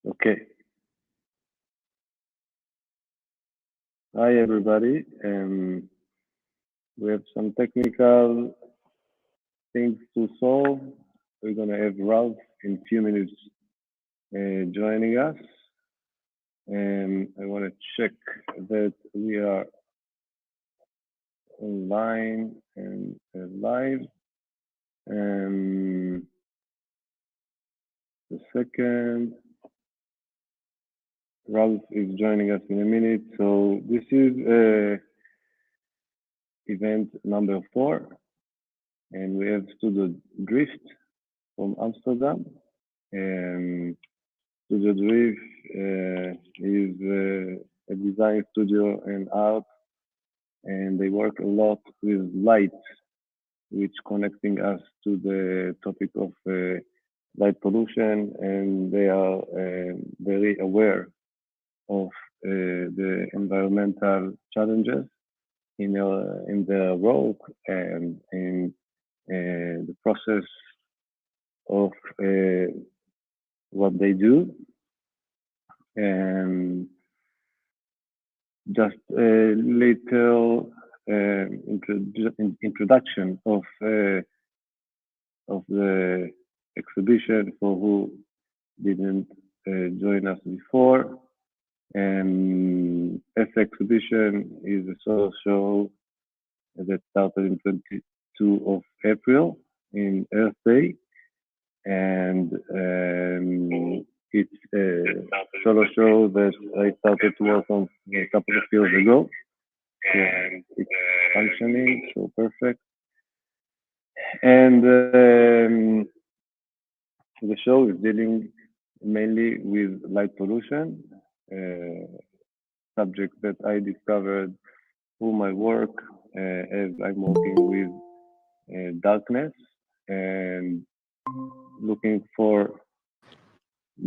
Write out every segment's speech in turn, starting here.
Okay. Hi, everybody. We have some technical things to solve. We're going to have Ralph in a few minutes joining us. And I want to check that we are online and live. The second, Ralph is joining us in a minute. So this is event number 4, and we have Studio Drift from Amsterdam. And Studio Drift is a design studio and art, and they work a lot with light, which connecting us to the topic of light pollution, and they are very aware of the environmental challenges in their work and in the process of what they do. And just a little introduction of the exhibition for who didn't join us before. And ESSE exhibition is a solo show that started in 22 of April in ERTE, and it's a solo show that I started to work on a couple of years ago. So it's functioning, so perfect. And the show is dealing mainly with light pollution, subject that I discovered through my work as I'm working with darkness and looking for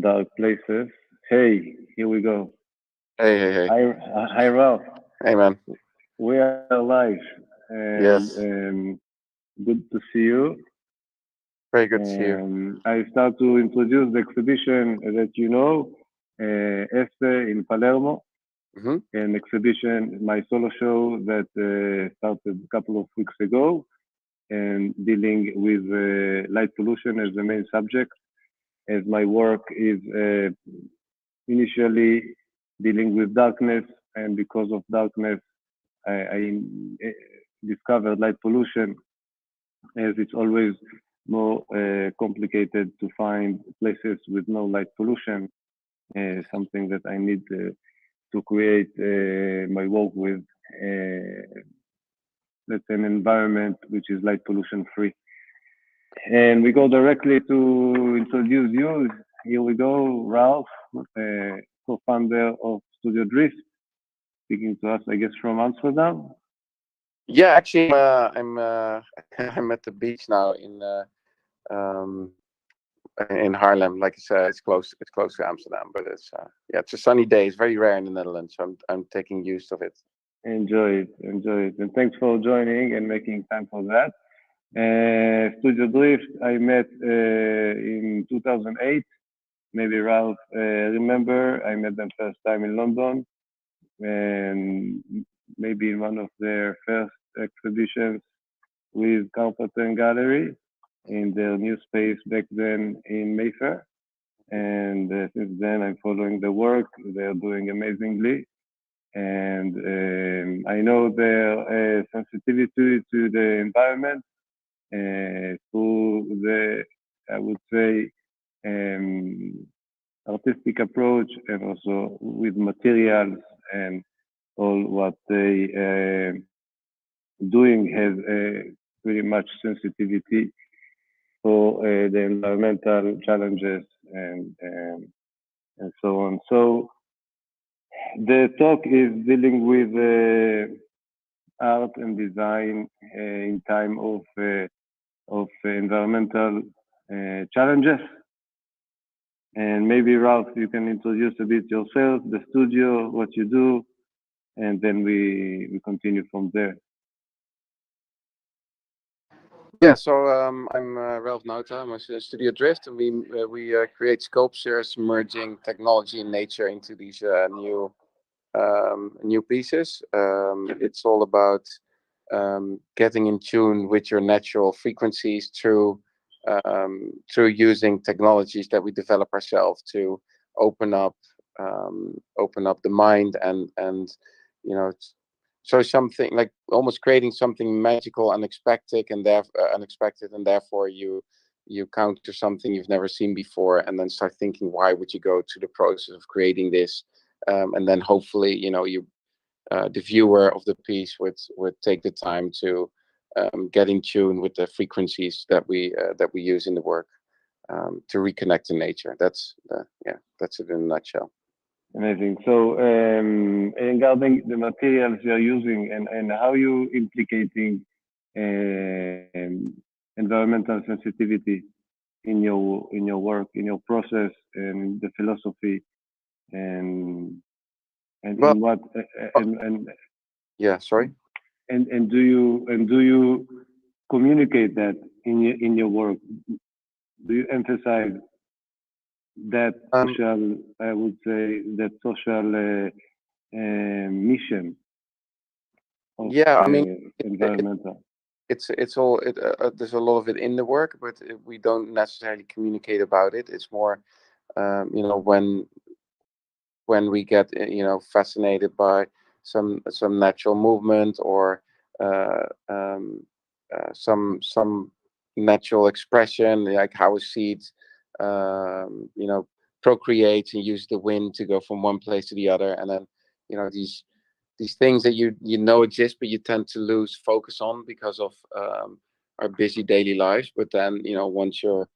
dark places. Hey, here we go. Hey. Hi, Ralph. Hey, man. We are live. Yes. Good to see you. Very good to see you. I start to introduce the exhibition that you know, ESSE in Palermo. An exhibition, my solo show that started a couple of weeks ago, and dealing with light pollution as the main subject, as my work is initially dealing with darkness, and because of darkness, I discovered light pollution, as it's always more complicated to find places with no light pollution, something that I need to create my work with, let's say, an environment which is light pollution free. And we go directly to introduce you. Here we go, Ralph, co-founder of Studio Drift, speaking to us, I guess, from Amsterdam. Yeah, actually, I'm I'm at the beach now in Haarlem. Like I said, it's close to Amsterdam, but it's it's a sunny day. It's very rare in the Netherlands, so I'm taking use of it. Enjoy it, and thanks for joining and making time for that. Studio Drift, I met in 2008. Maybe Ralph remember, I met them first time in London, and maybe in one of their first exhibitions with Carpenter Gallery in their new space back then in Mayfair. And since then, I'm following the work. They're doing amazingly. And I know their sensitivity to the environment, through the, I would say, artistic approach, and also with materials, and all what they doing has pretty much sensitivity for the environmental challenges and so on. So the talk is dealing with art and design in time of environmental challenges. And maybe, Ralph, you can introduce a bit yourself, the studio, what you do, and then we continue from there. Yeah, so I'm Ralph Nauta. I'm a Studio Drift, and we create sculptures merging technology and nature into these new pieces. It's all about getting in tune with your natural frequencies through using technologies that we develop ourselves to open up open up the mind and you know so something like almost creating something magical, unexpected, and therefore you counter something you've never seen before, and then start thinking, why would you go to the process of creating this? And then hopefully, the viewer of the piece would take the time to get in tune with the frequencies that we use in the work to reconnect to nature. That's it in a nutshell. Amazing. So, regarding the materials you're using and how you implicating environmental sensitivity in your work, in your process, and the philosophy, and Well, and what and yeah, sorry. and do you communicate that in your work? Do you emphasize that social, I would say, that social mission of Yeah, I mean, environmental? it's all there's a lot of it in the work, but we don't necessarily communicate about it. It's more, when we get fascinated by some natural movement or uh, um, some natural expression, like how a seed procreates and use the wind to go from one place to the other, and then these things that you know exist, but you tend to lose focus on because of our busy daily lives. But then once you're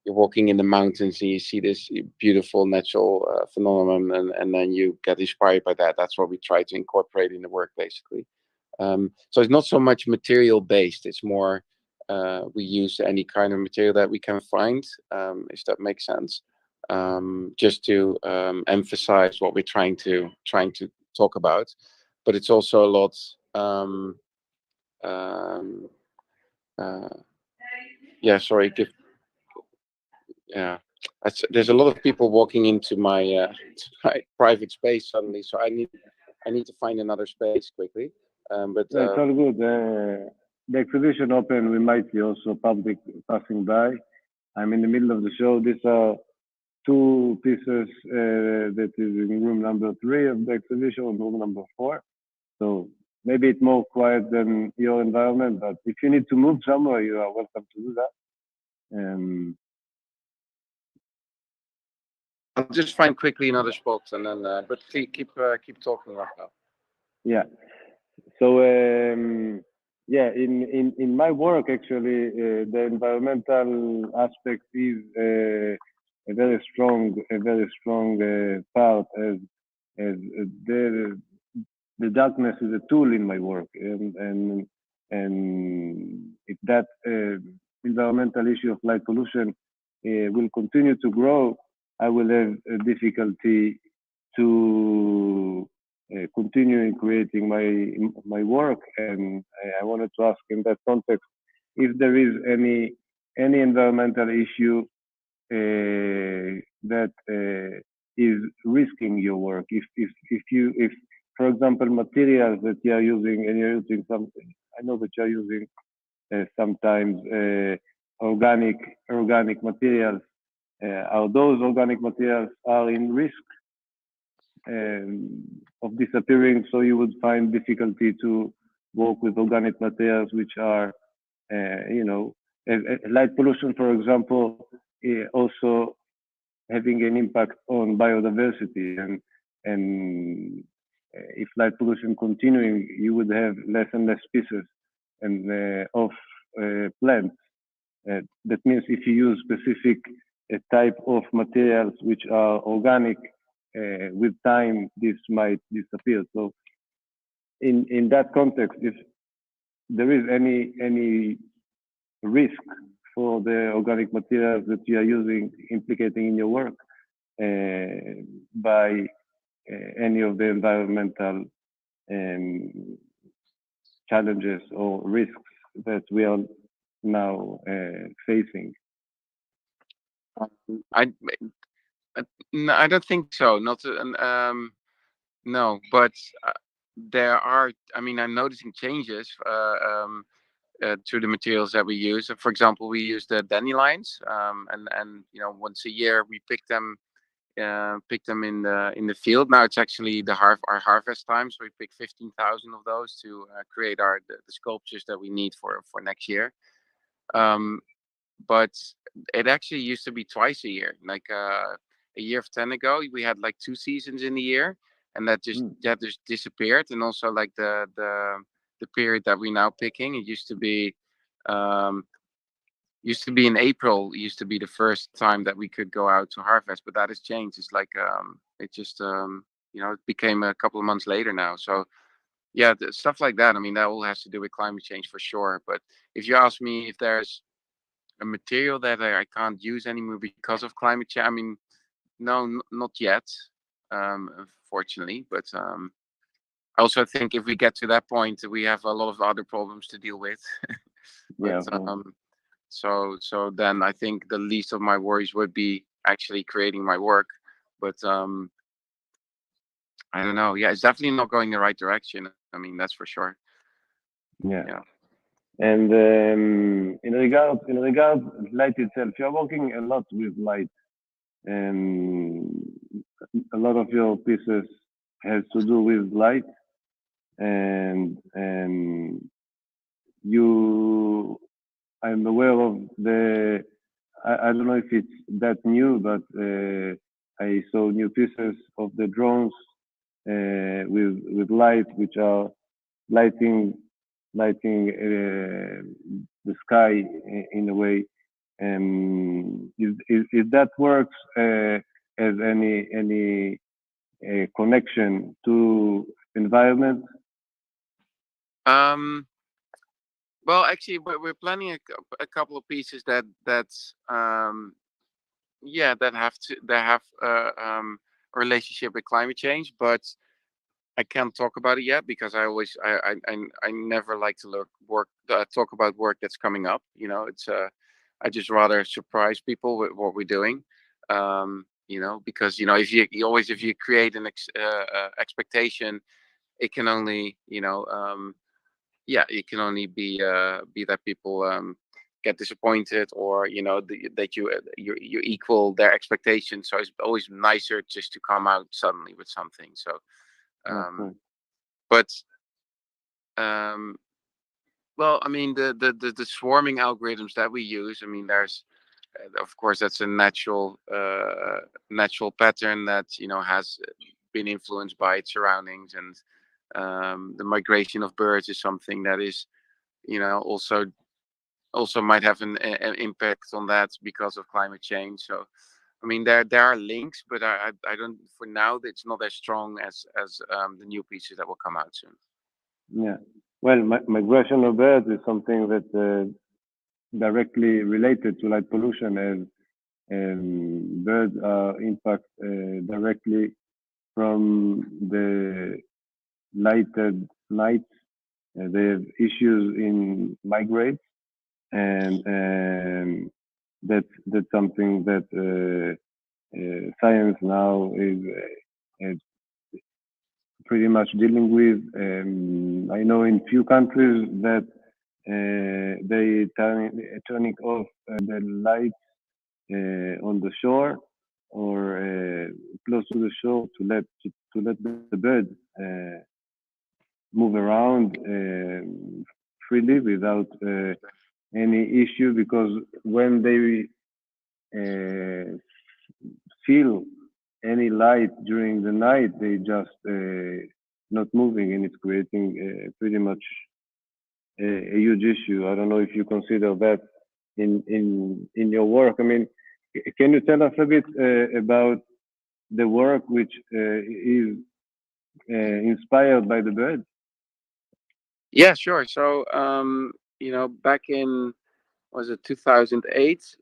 walking in the mountains and you see this beautiful natural phenomenon, and then you get inspired by that. That's what we try to incorporate in the work, basically. So it's not so much material based. It's more we use any kind of material that we can find, if that makes sense, just to emphasize what we're trying to talk about. But it's also a lot. Um, uh, yeah, sorry. Yeah, there's a lot of people walking into my to my private space suddenly, so I need to find another space quickly. But Yeah, it's all good. The exhibition open, we might see also public passing by. I'm in the middle of the show. These are two pieces that is in room number 3 of the exhibition, and room number 4. So maybe it's more quiet than your environment, but if you need to move somewhere, you are welcome to do that. I'll just find quickly another spot, and then but keep talking, Rafael. Yeah. So yeah, in my work actually, the environmental aspect is a very strong part, as the darkness is a tool in my work, and if that environmental issue of light pollution will continue to grow, I will have a difficulty to continue creating my work. And I wanted to ask in that context if there is any environmental issue that is risking your work. If for example materials that you are using, and you're using something, I know that you are using sometimes organic materials. Are those organic materials are in risk of disappearing? So you would find difficulty to work with organic materials which are, light pollution, for example, also having an impact on biodiversity, and if light pollution continuing, you would have less and less species and of plants. That means if you use specific type of materials which are organic, with time this might disappear. So in that context, if there is any risk for the organic materials that you are using, implicating in your work by any of the environmental challenges or risks that we are now facing? I no, I don't think so. Not no, but there are. I mean, I'm noticing changes to the materials that we use. For example, we use the dandelions, and once a year we pick them in the field. Now it's actually our harvest time, so we pick 15,000 of those to create the sculptures that we need for next year. But it actually used to be twice a year. Like a year of 10 ago, we had like 2 seasons in the year, and that just disappeared. And also like the period that we're now picking, it um, used to be in April. Used to be the first time that we could go out to harvest, but that has changed. It's like it just it became a couple of months later now. So yeah, stuff like that. I mean, that all has to do with climate change for sure. But if you ask me if there's a material that I can't use anymore because of climate change, I mean, no, not yet, unfortunately. But I also think if we get to that point, we have a lot of other problems to deal with. But Yeah. so then I think the least of my worries would be actually creating my work. But I don't know. Yeah, it's definitely not going the right direction. I mean, that's for sure. Yeah. Yeah. And in regard light itself, you're working a lot with light, and a lot of your pieces has to do with light, and you, I'm aware of the. I don't know if it's that new, but I saw new pieces of the drones with light, which are lighting the sky in a way. If that works as any connection to environment? Well, actually, we're planning a couple of pieces that have a relationship with climate change, but I can't talk about it yet because I never like to talk about work that's coming up. It's I just rather surprise people with what we're doing. Because if you create an expectation, it can only it can only be that people get disappointed, or that you equal their expectations. So it's always nicer just to come out suddenly with something. So Okay. but um well, I mean, the swarming algorithms that we use, I mean, there's of course that's a natural pattern that has been influenced by its surroundings. And the migration of birds is something that is also might have an impact on that because of climate change. So I mean, there are links, but I don't, for now it's not as strong as the new pieces that will come out soon. Yeah. Well, migration of birds is something that directly related to light pollution, as birds are impact directly from the lighted nights. They have issues in migrate, and that's something that science now is pretty much dealing with. I know in few countries that they turning off the lights on the shore, or close to the shore, to let the birds move around freely without any issue, because when they feel any light during the night, they just not moving, and it's creating pretty much a huge issue. I don't know if you consider that in your work. I mean, can you tell us a bit about the work which is inspired by the birds? Yeah, sure. So back in, was it 2008,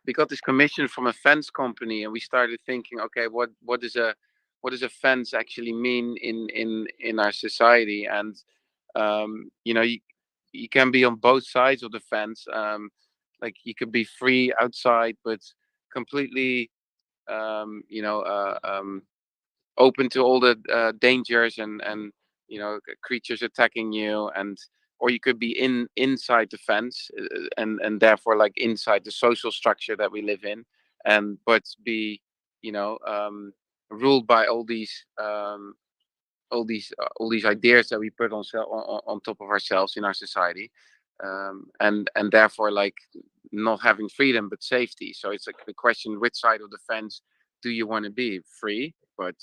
we got this commission from a fence company, and we started thinking, okay, what does a fence actually mean in our society? And um, you know you, you can be on both sides of the fence. Like you could be free outside, but completely, you know, open to all the dangers and you know, creatures attacking you, and or you could be inside the fence, and therefore like inside the social structure that we live in, and but be, you know, ruled by all these ideas that we put on top of ourselves in our society, and therefore like not having freedom but safety. So it's like the question: which side of the fence do you want to be? Free, but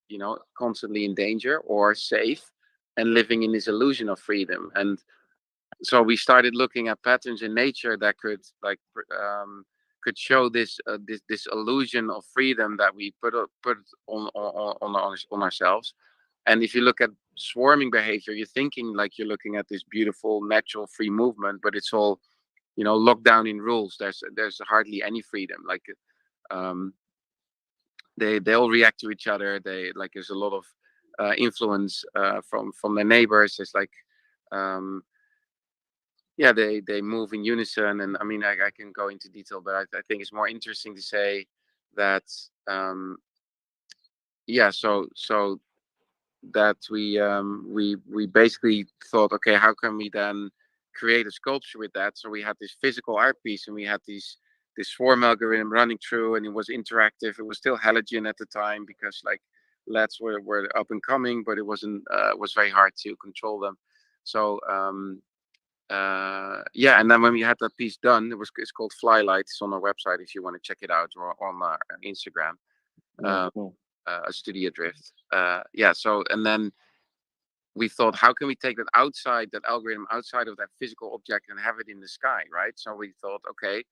you know, constantly in danger, or safe and living in this illusion of freedom? And so we started looking at patterns in nature that could like could show this illusion of freedom that we put on ourselves. And if you look at swarming behavior, you're thinking like you're looking at this beautiful natural free movement, but it's all, you know, locked down in rules. There's hardly any freedom. Like um, they all react to each other. They like there's a lot of influence from their neighbors. It's like yeah, they move in unison. And I mean, I can go into detail, but I think it's more interesting to say that yeah, so that we basically thought, okay, how can we then create a sculpture with that? So we had this physical art piece, and we had this swarm algorithm running through, and it was interactive. It was still halogen at the time, because like LEDs were up and coming, but it wasn't was very hard to control them. So yeah, and then when we had that piece done, it's called Flylight. It's on our website if you want to check it out, or on our Instagram. Cool. A studio drift. Yeah, so and then we thought, how can we take that outside, that algorithm outside of that physical object, and have it in the sky, right? So we thought, okay,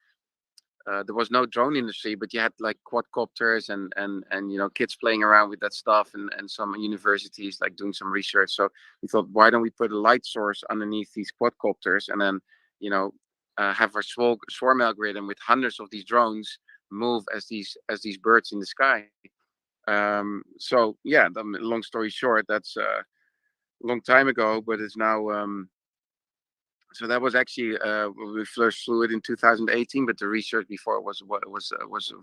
there was no drone industry, but you had like quadcopters and you know, kids playing around with that stuff, and some universities like doing some research. So we thought, why don't we put a light source underneath these quadcopters, and then, you know, have our swarm algorithm with hundreds of these drones move as these birds in the sky. So yeah, long story short, that's a long time ago, but it's now so that was actually we first flew it in 2018, but the research before was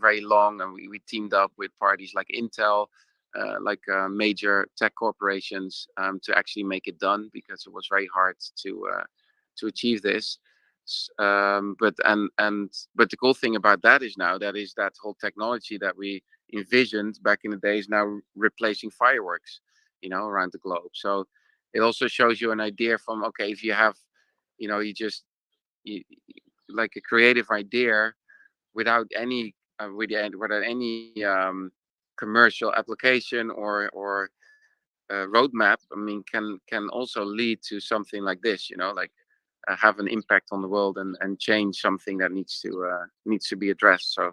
very long, and we teamed up with parties like Intel, like major tech corporations, to actually make it done, because it was very hard to achieve this. But the cool thing about that is now that whole technology that we envisioned back in the days now replacing fireworks, you know, around the globe. So it also shows you an idea from, okay, if you have, you know, you, like a creative idea without any without any commercial application or roadmap, I mean, can also lead to something like this, you know, like have an impact on the world, and change something that needs to be addressed. So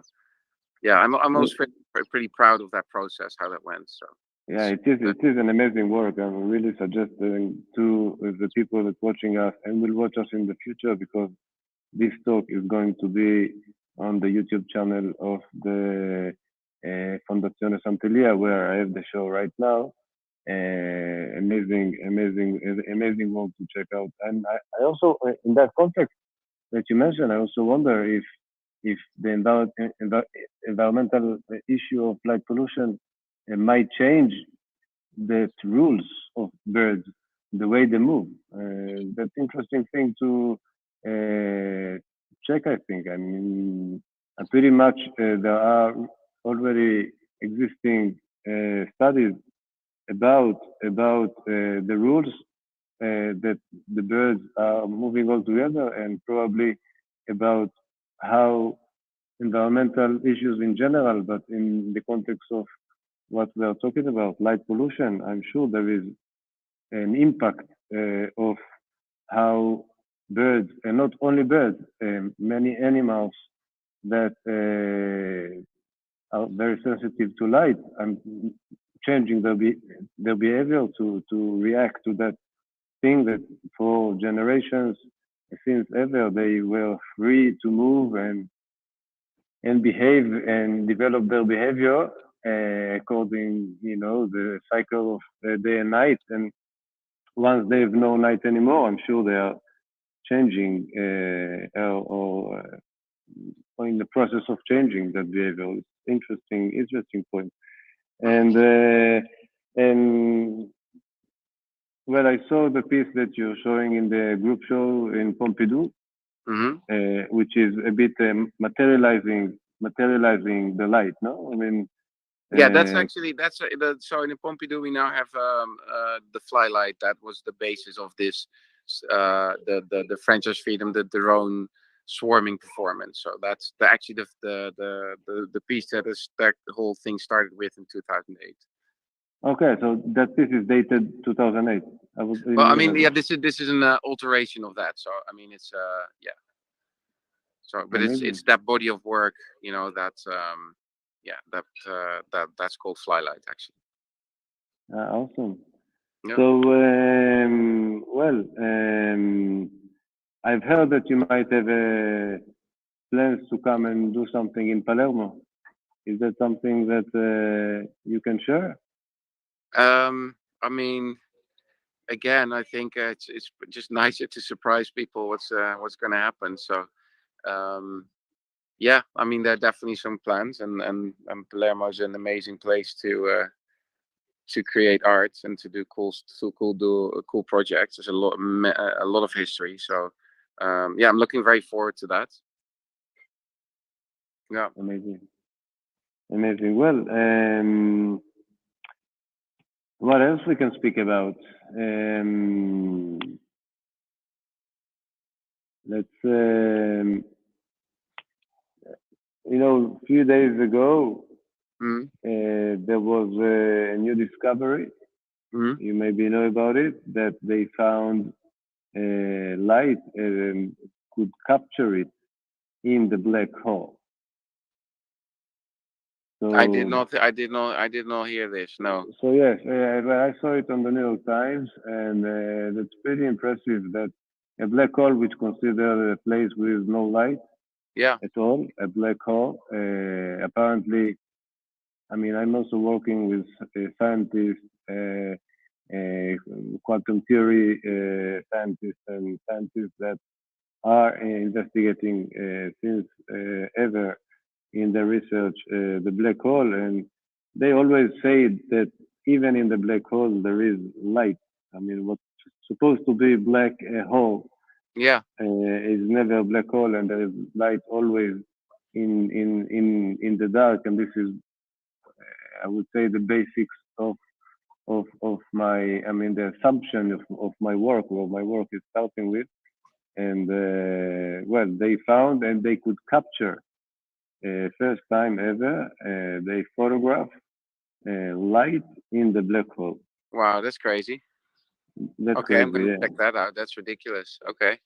yeah, I'm Well, also pretty proud of that process, how that went. So yeah, it is an amazing work. I'm really suggesting to the people that watching us and will watch us in the future, because this talk is going to be on the YouTube channel of the Fondazione Sant'Elia, where I have the show right now. Amazing work to check out. And I also, in that context that you mentioned, I also wonder if the environmental issue of light pollution might change the rules of birds, the way they move. That's interesting thing to check, I think. I mean, pretty much there are already existing studies about the rules that the birds are moving all together, and probably about how environmental issues in general, but in the context of what we are talking about, light pollution, I'm sure there is an impact of how birds, and not only birds, many animals that are very sensitive to light, and changing their behavior to react to that thing that for generations since ever they were free to move and behave and develop their behavior according, you know, the cycle of day and night. And once they have no night anymore, I'm sure they are changing or in the process of changing that behavior. It's interesting point. And well, I saw the piece that you're showing in the group show in Pompidou, which is a bit materializing the light. No, I mean. Yeah, that's actually so in the Pompidou we now have the flylight. That was the basis of this the French Freedom, the drone swarming performance. So that's actually the piece that the whole thing started with in 2008. Okay, so that piece is dated 2008. Well, I mean, yeah, this is an alteration of that. So I mean, it's yeah. So, but it's that body of work, you know, that yeah, that's called Flylight actually. Awesome. Yeah. So well, I've heard that you might have plans to come and do something in Palermo. Is that something that you can share? I mean, again, I think it's just nicer to surprise people what's going to happen. So, yeah, I mean, there are definitely some plans, and Palermo is an amazing place to create art and to do cool projects. There's a lot of history. So, yeah, I'm looking very forward to that. Yeah. Amazing. Well, what else we can speak about? Let's a few days ago, there was a new discovery. You maybe know about it, that they found light and could capture it in the black hole. So, I did not hear this. No. So yes, I saw it on the New York Times, and that's pretty impressive. That a black hole, which considered a place with no light, at all, a black hole. Apparently, I mean, I'm also working with scientists, quantum theory scientists, and scientists that are investigating since ever in the research the black hole, and they always say that even in the black hole there is light. I mean, what's supposed to be black hole is never a black hole, and there is light always in the dark. And this is, I would say, the basics of my, I mean, the assumption of my work, what my work is starting with. And well, they found and they could capture first time ever they photograph light in the black hole. Wow, that's crazy. That's okay, crazy, I'm gonna check that out. That's ridiculous. Okay.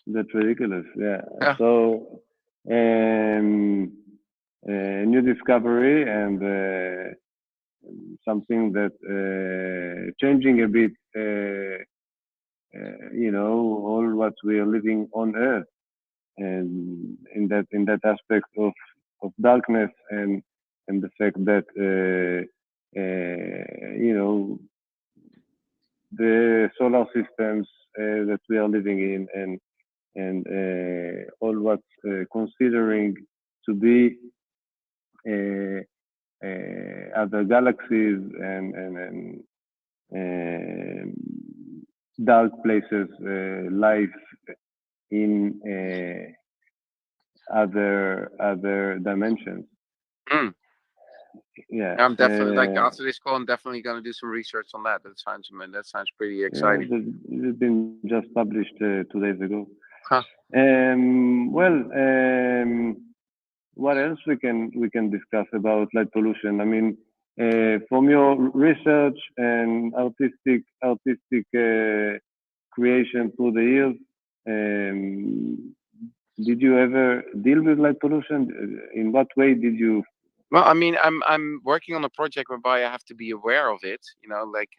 That's ridiculous. Yeah. So, new discovery and something that changing a bit, all what we are living on Earth, and in that aspect of darkness and the fact that the solar systems that we are living in and all what's considering to be other galaxies and dark places, life in other dimensions. Yeah, I'm definitely after this call, I'm definitely going to do some research on that. That sounds pretty exciting. Yeah, it's been just published 2 days ago. Well, what else we can discuss about light pollution? I mean, from your research and artistic creation through the years, did you ever deal with light pollution? In what way did you? Well, I mean, I'm working on a project whereby I have to be aware of it. You know, like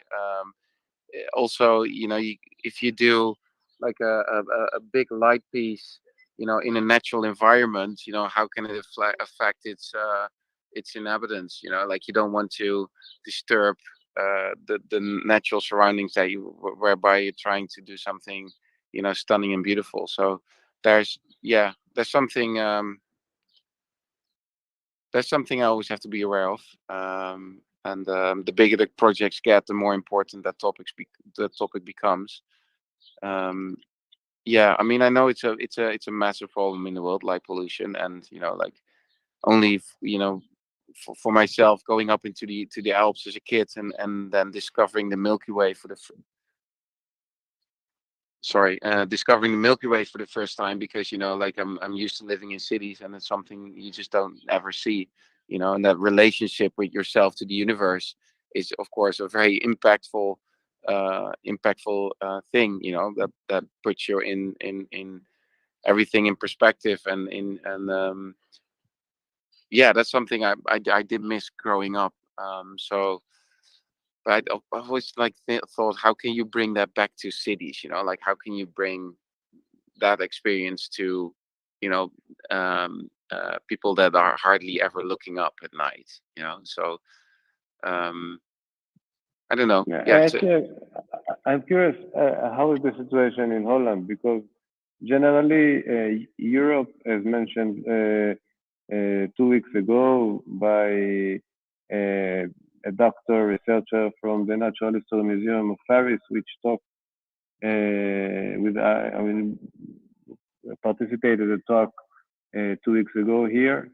also, you know, if you do like a big light piece, you know, in a natural environment, you know, how can it affect its inhabitants? You know, like you don't want to disturb the natural surroundings that whereby you're trying to do something, stunning and beautiful. So there's something I always have to be aware of. And the bigger the projects get, the more important that topic becomes. Yeah, I mean, I know it's a massive problem in the world, light pollution, and like only for myself going up into the Alps as a kid, and then discovering the Milky Way for the discovering the Milky Way for the first time, because like I'm used to living in cities, and it's something you just don't ever see, and that relationship with yourself to the universe is of course a very impactful thing, that puts you in everything in perspective, and yeah, that's something I did miss growing up. So but I always like thought, how can you bring that back to cities? Like how can you bring that experience to, people that are hardly ever looking up at night? So um, I don't know. Yeah, Yeah, actually, I'm curious, how is the situation in Holland? Because generally, Europe, as mentioned 2 weeks ago by a doctor, researcher from the Natural History Museum of Paris, which talked participated in a talk 2 weeks ago here.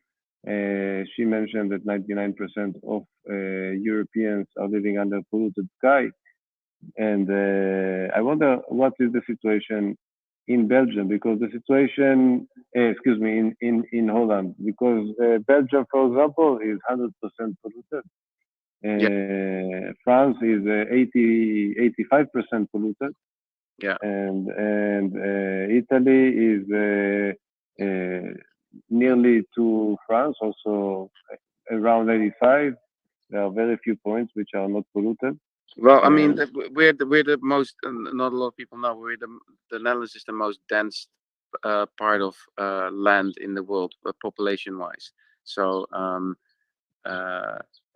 She mentioned that 99% of Europeans are living under polluted sky. And I wonder what is the situation in Belgium, because the situation, in Holland, because Belgium, for example, is 100% polluted. yeah, France is 85% polluted, yeah. and Italy is nearly to France, also around 85. There are very few points which are not polluted. Well, I mean, And we're the most. Not a lot of people know. The Netherlands is the most dense part of land in the world, population wise. So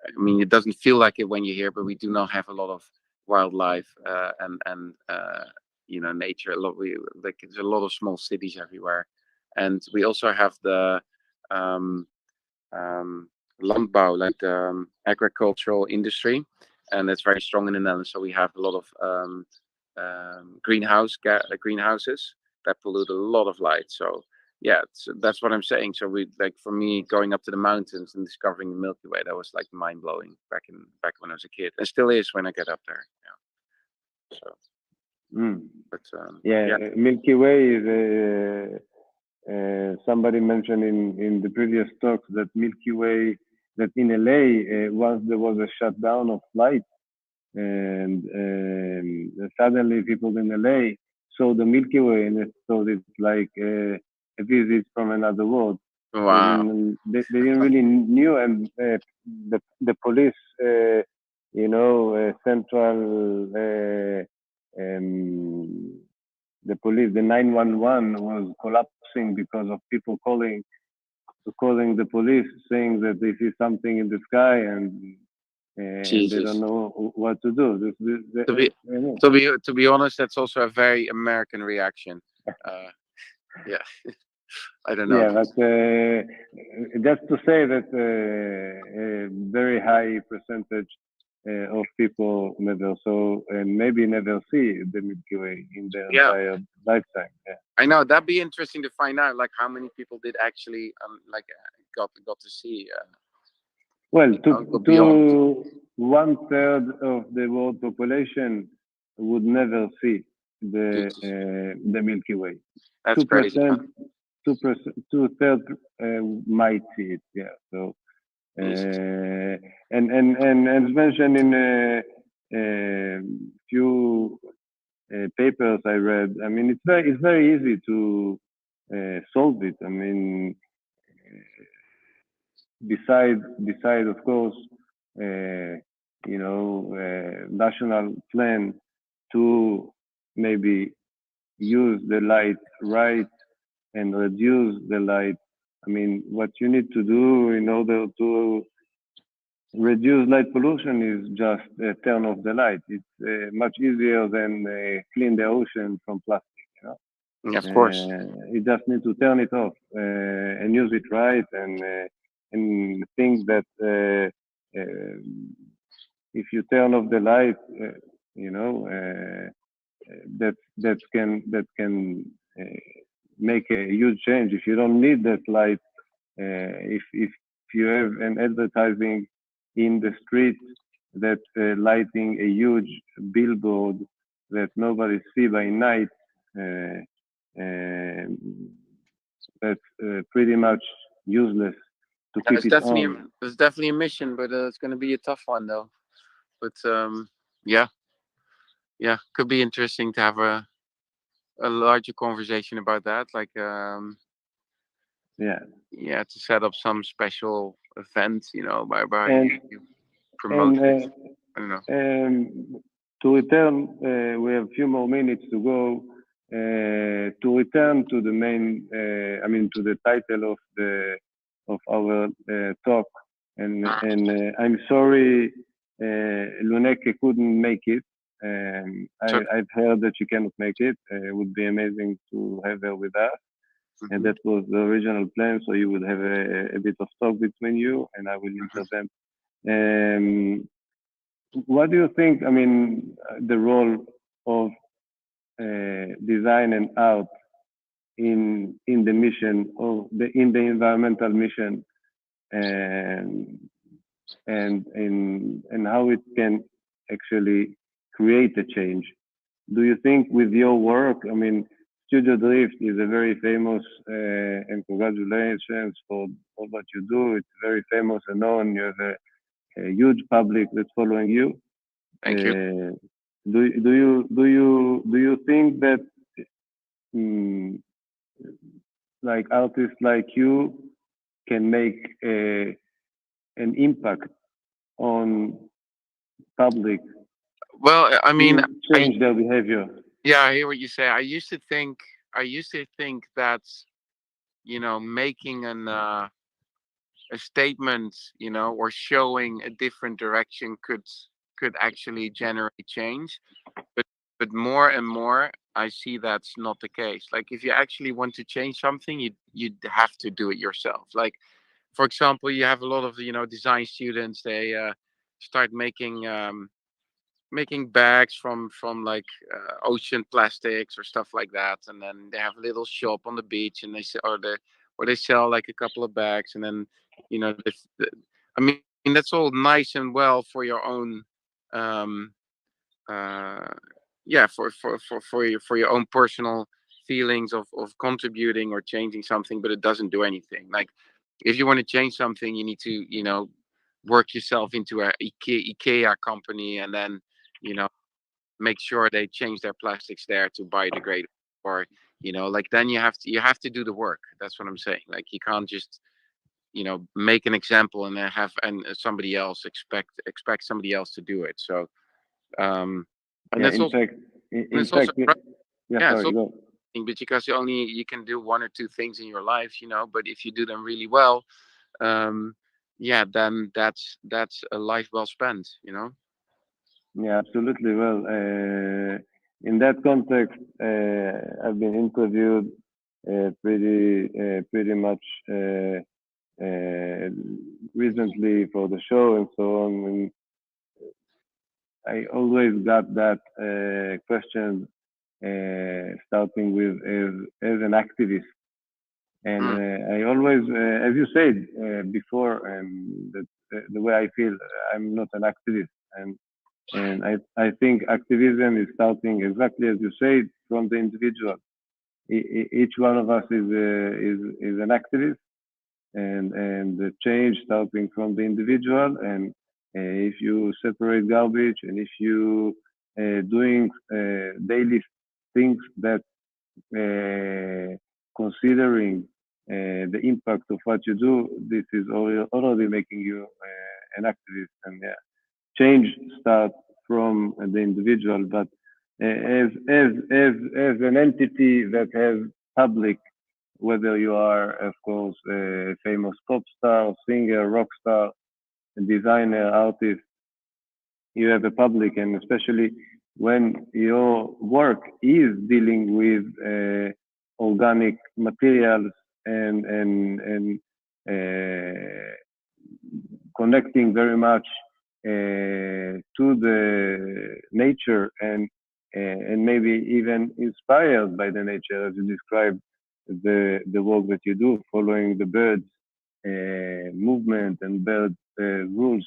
I mean, it doesn't feel like it when you're here, but we do not have a lot of wildlife and nature. Like there's a lot of small cities everywhere, and we also have the um, landbouw, like the agricultural industry, and it's very strong in the Netherlands. So we have a lot of greenhouses that pollute a lot of light. So yeah, that's what I'm saying. So for me, going up to the mountains and discovering the Milky Way, that was like mind blowing back when I was a kid, and still is when I get up there. Yeah. So, but yeah, yeah, Milky Way is somebody mentioned in the previous talks that Milky Way, that in LA, once there was a shutdown of light, and suddenly people in LA saw the Milky Way and they thought it's like a visit from another world. wow. They didn't really knew, and the police, central, the police, the 911 was collapsing because of people calling the police, saying that they see something in the sky, and they don't Jesus. know what to do. To be to be honest, that's also a very American reaction. Uh, yeah, I don't know. Yeah, but just to say that a very high percentage of people never saw and maybe never see the Milky Way in their Yeah, entire lifetime. Yeah. I know that'd be interesting to find out, like how many people did actually got to see. Well, Go beyond. to 1/3 of the world population would never see Jesus, the Milky Way. that's Two crazy. percent, 2%, 2/3 might see it. Yeah. So Jesus. and as mentioned in a few papers I read, I mean it's very easy to solve it. I mean, beside of course, national plan to maybe use the light right and reduce the light. I mean, what you need to do in order to reduce light pollution is just turn off the light. It's much easier than clean the ocean from plastic. Yeah, of course. You just need to turn it off and use it right, and think that if you turn off the light, you know, that can make a huge change. If you don't need that light, if you have an advertising in the street that lighting a huge billboard that nobody see by night, uh, um, that's pretty much useless to keep It's it definitely on. it's definitely a mission, but it's going to be a tough one though. But yeah, yeah, could be interesting to have a larger conversation about that. Like Yeah, yeah, to set up some special event, you know, by and you promote and it. I don't know. to return, we have a few more minutes to go. To return to the main, I mean, to the title of our talk, and I'm sorry, Lonneke couldn't make it. So, I've heard that she cannot make it. It would be amazing to have her with us, and mhm. that was the original plan. So you would have a bit of talk between you, and I will intervene. Um, what do you think? I mean, the role of design and art in the mission, or in the environmental mission, and and how it can actually create a change. Do you think with your work? I mean, Studio Drift is a very famous, and congratulations for what you do. It's very famous and known. You have a huge public that's following you. Thank you. Uh, do you think that, mm, like, artists like you can make an impact on public Well, I mean, to I change their behavior? yeah, I hear what you say. I used to think that making a statement, or showing a different direction could actually generate change. But more and more, I see that's not the case. Like if you actually want to change something, you'd have to do it yourself. Like for example, you have a lot of design students. They start making bags from like ocean plastics or stuff like that, and then they have a little shop on the beach, and they sell like a couple of bags, and then I mean that's all nice and well for your own um uh yeah, for your own personal feelings of contributing or changing something, but it doesn't do anything. Like if you want to change something, you need to work yourself into a IKEA company, and then you know make sure they change their plastics there to biodegradable, or like then you have to do the work. That's what I'm saying. Like you can't just make an example and then have and somebody else expect somebody else to do it. So um and Yeah, that's in also fact, and in it's also fact, yeah. yeah, it's Sorry, also go. because you can do one or two things in your life, but if you do them really well, um yeah, then that's a life well spent. Yeah, absolutely. Well, in that context, I've been interviewed pretty much uh, recently for the show and so on. And I always got that question, starting with as an activist. And Mm, I always, as you said before, that the way I feel, I'm not an activist. And I think activism is starting exactly as you said, from the individual. Each one of us is an activist, and the change starting from the individual. And if you separate garbage, and if you doing daily things that considering the impact of what you do, this is already making you an activist. And yeah, change starts from the individual, but as an entity that has public, whether you are, of course, a famous pop star, singer, rock star, designer, artist, you have a public, and especially when your work is dealing with organic materials and connecting very much to the nature and maybe even inspired by the nature, as you described the work that you do, following the birds movement and bird rules,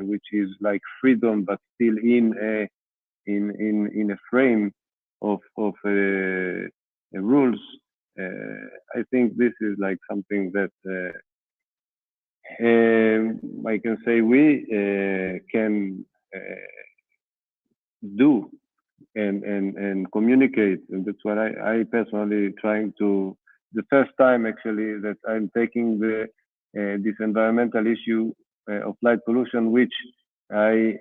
which is like freedom, but still in a frame of rules. I think this is like something that I can say we can do and communicate, and that's what I personally trying to. The first time actually that I'm taking this environmental issue of light pollution, which I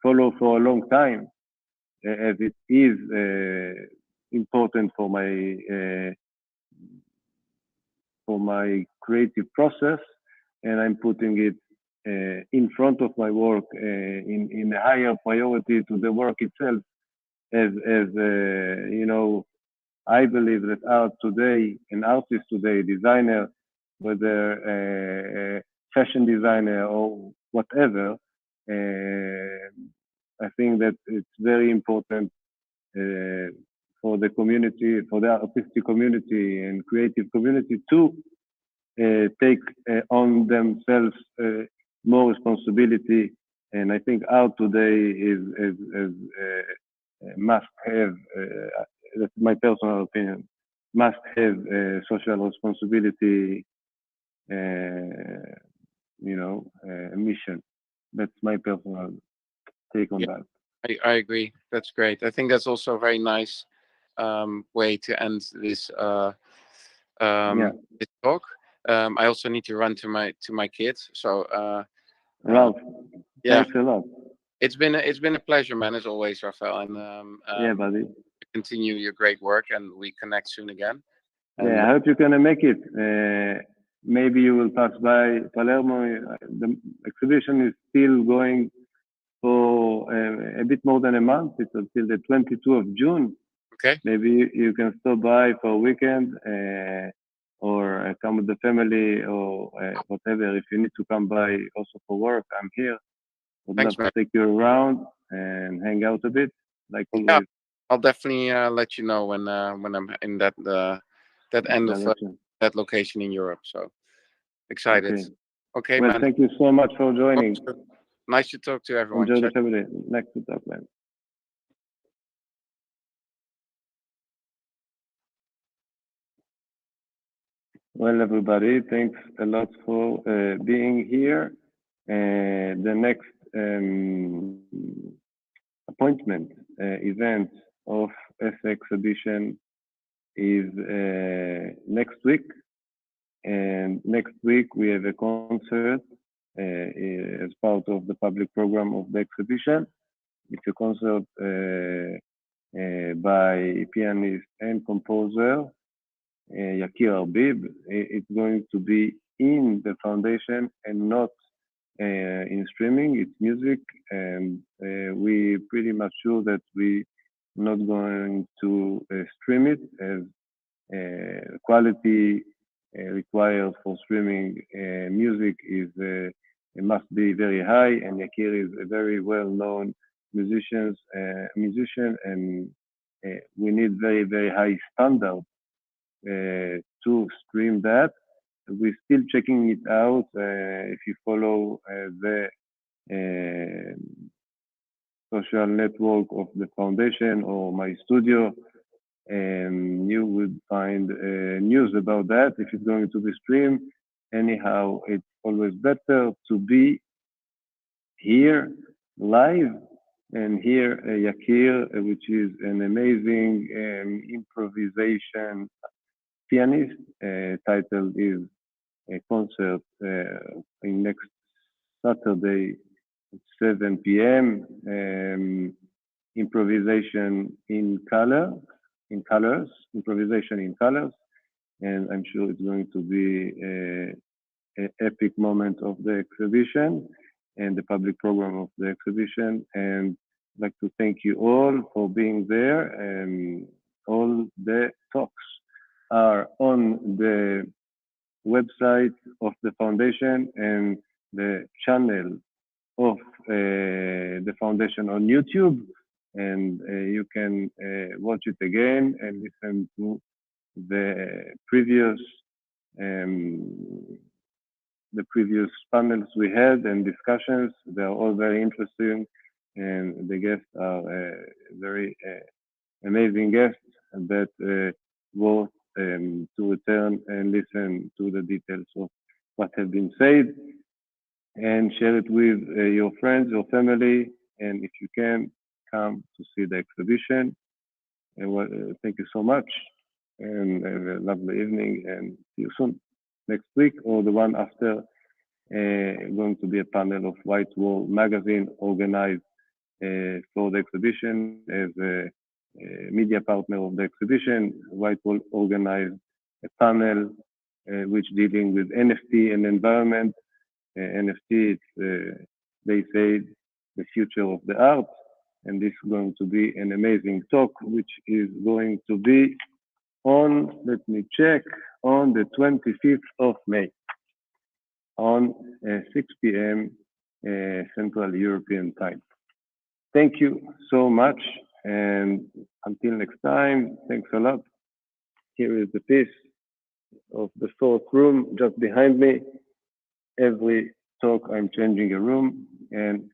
follow for a long time, as it is important for my creative process, and I'm putting it in front of my work in a higher priority to the work itself. As you know, I believe that art today, an artist today, designer, whether a fashion designer or whatever, I think that it's very important for the community, for the artistic community and creative community to take on themselves more responsibility. And I think art today is must have, that's my personal opinion, must have social responsibility, mission. That's my personal take on that. I agree. That's great. I think that's also a very nice way to end this this talk. I also need to run to my kids. So Ralph, yeah, thanks a lot. it's been a pleasure, man, as always, Rafael. And Yeah, buddy. continue your great work, and we connect soon again. And Yeah, I hope you can make it. Maybe you will pass by Palermo. The exhibition is still going for a bit more than a month. It's until the 22nd of June. okay, Maybe you can stop by for a weekend or come with the family or whatever. If you need to come by also for work, I'm here. Would thanks, love man. to take you around and hang out a bit, like Yeah, always. I'll definitely let you know when I'm in that end of Direction. that location in Europe. So excited. Okay. Okay, Well, man. thank you so much for joining. Nice to talk to everyone. Enjoy the Check. family. Next to talk, man. Well, everybody, thanks a lot for being here. The next appointment event of ESSE exhibition is next week. And next week we have a concert as part of the public program of the exhibition. It's a concert by pianist and composer Yakir Arbib. It's going to be in the foundation and not in streaming. It's music, and we pretty much sure that we not going to stream it, as quality required for streaming music is it must be very high, and Yakir is a very well-known musician, and we need very, very high standards to stream that. We're still checking it out. If you follow the social network of the foundation or my studio, you would find news about that if it's going to be streamed. Anyhow, it's always better to be here live and hear Yakir, which is an amazing improvisation pianist. Title is a concert in next Saturday at 7 p.m. Improvisation in colors, improvisation in colors, and I'm sure it's going to be an epic moment of the exhibition and the public program of the exhibition. And I'd like to thank you all for being there and all the talks. are on the website of the foundation and the channel of the foundation on YouTube, and you can watch it again and listen to the previous panels we had and discussions. They are all very interesting, and the guests are very amazing guests that worth to return and listen to the details of what have been said, and share it with your friends, your family, and if you can, come to see the exhibition. And thank you so much, and have a lovely evening, and see you soon. Next week or the one after, going to be a panel of White Wall magazine organized for the exhibition as a media partner of the exhibition. White Wall organized a panel which dealing with NFT and environment. NFT, it's, they say, the future of the art. And this is going to be an amazing talk, which is going to be on, let me check, on the 25th of May, on 6 p.m. Central European time. Thank you so much, and until next time, thanks a lot. Here is the piece of the fourth room just behind me. Every talk I'm changing a room, and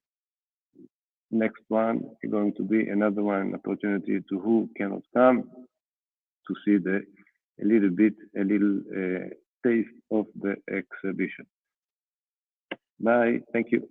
next one is going to be another one, opportunity to who cannot come to see a little taste of the exhibition. Bye, thank you.